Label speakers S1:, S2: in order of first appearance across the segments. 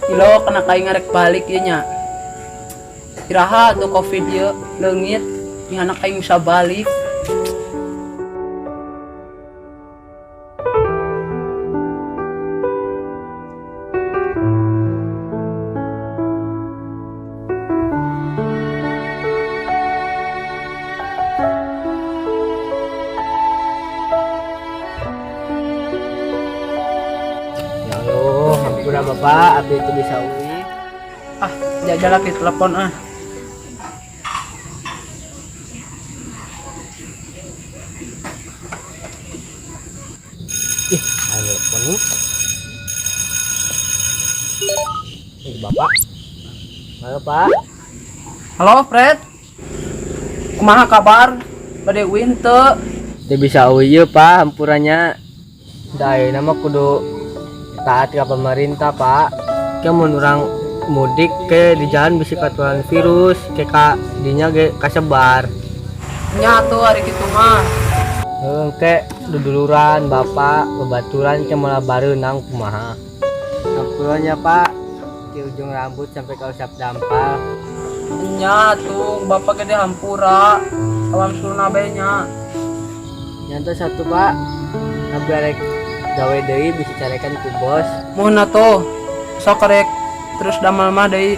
S1: Ilo kena kain ngarek balik ya nya. Iraha tuh covid ya leungit yang anak kain bisa balik.
S2: Ya Allah, hampura bapak, abi itu bisa ui.
S1: Ah, jajal lagi telepon ah.
S2: Ih, ayo penuh. Bapak. Halo pak.
S1: Halo Fred. Kumaha kabar? Bade uin teu?
S2: Dia bisa ui ya pak, hampurannya. Dai nama kudu taat ke pemerintah pak. Kamu orang mudik ke di jalan bisa katuan virus, ke kak dinya ge kasebar.
S1: Nya tuh hari kitu mah.
S2: Ke duduluran bapak bebaturan ke malah bareunang kumaha. Hampurannya pak, di ujung rambut sampai ke usap dampal.
S1: Nya tuh bapak gede hampura. Awan suruna bae nya.
S2: Nyata satu pak, nabi arek gawe deui bisa carekan ku bos.
S1: Mohon atuh. Sok karek terus damal mah deui.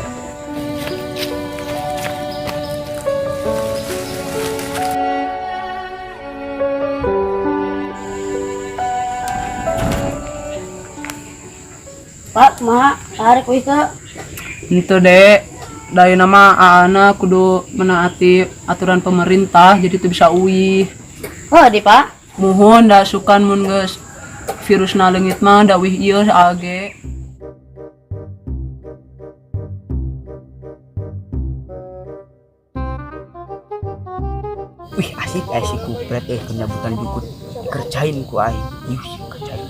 S3: Pak, kumaha? Tarik wis teu.
S1: Itu dek, dari nama aana kudu menaati aturan pemerintah jadi tuh bisa uwi.
S3: Oh, di Pak.
S1: Mohon da sukan mun geus virus na leungit mah da wih ieu age.
S4: Wih asik asik kupret penyebutan jukut dikerjain ku ai. Yus kerjain.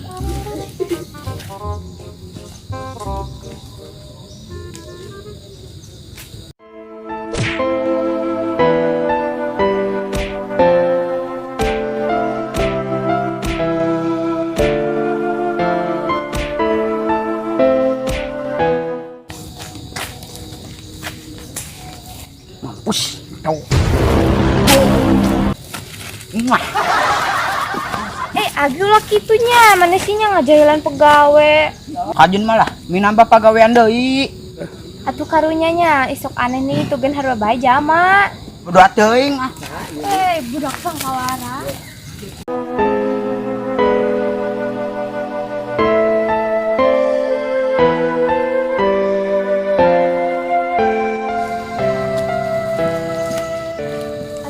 S4: Mampus, tau.
S5: Abi ulah kitunya, mana sihnya ngajailan pegawai.
S4: Kajun malah minambah pagawean deui.
S5: Atuh karunyanya, isok aneh nih tugen harba bae jama.
S4: Kudu teuing ah.
S5: Budak sangkawara.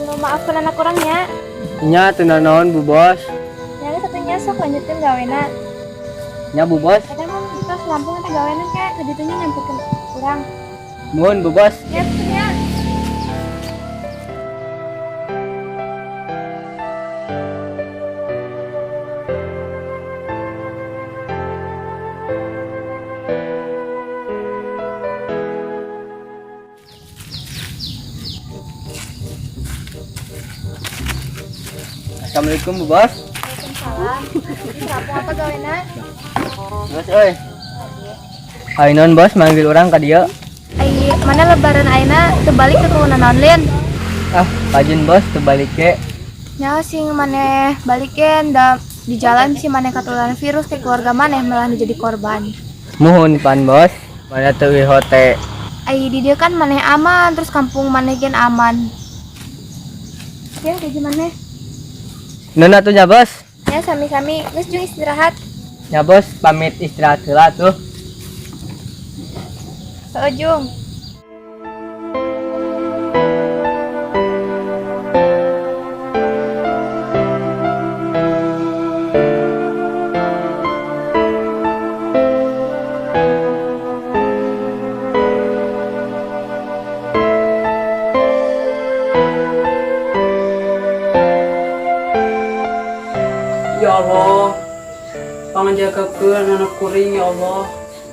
S5: Anu maafkan anak orangnya.
S2: Nya teu naon bu bos.
S5: Nyari satunya sok lanjutin gawena.
S2: Nya bu bos.
S5: Kadang mah kita Lampung teh gawena kayak kaditunya nyampekeun urang.
S2: Mohon bu bos.
S5: Ya satunya.
S2: Assalamualaikum bu bos.
S5: Waalaikumsalam. Di Lampung apa gawena?
S2: Bos euy. Ainon bos manggil orang ka dieu.
S5: Ai mana lebaran ayeuna teu balik ke kunaon naon Lin?
S2: Ah, kajun bos teu balik ke.
S5: Nya sing maneh balikeun da di jalan si maneh katularan virus ke keluarga maneh malah jadi korban.
S2: Mohon pan bos. Mana teu hote.
S5: Ai di dieu kan maneh aman terus kampung maneh gen aman. Ya kayak gimana?
S2: Nun atunya bos.
S5: Ya sami-sami geus jeung istirahat.
S2: Ya bos pamit istirahat heula tuh.
S5: Seujung.
S1: Ya Allah, pangjagakeun anak kuring ya Allah.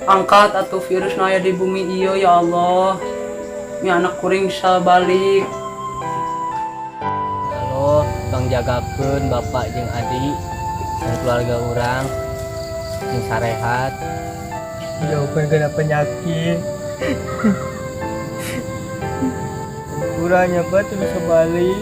S1: Angkat atuh virus na aya di bumi ieu ya Allah. Mi anak kuring bisa balik.
S2: Halo, tong jagakeun bapak jeung adik dan keluarga urang jeung sarehat. jauhkan kena penyakit. Kurangnya Pak tuh bisa balik.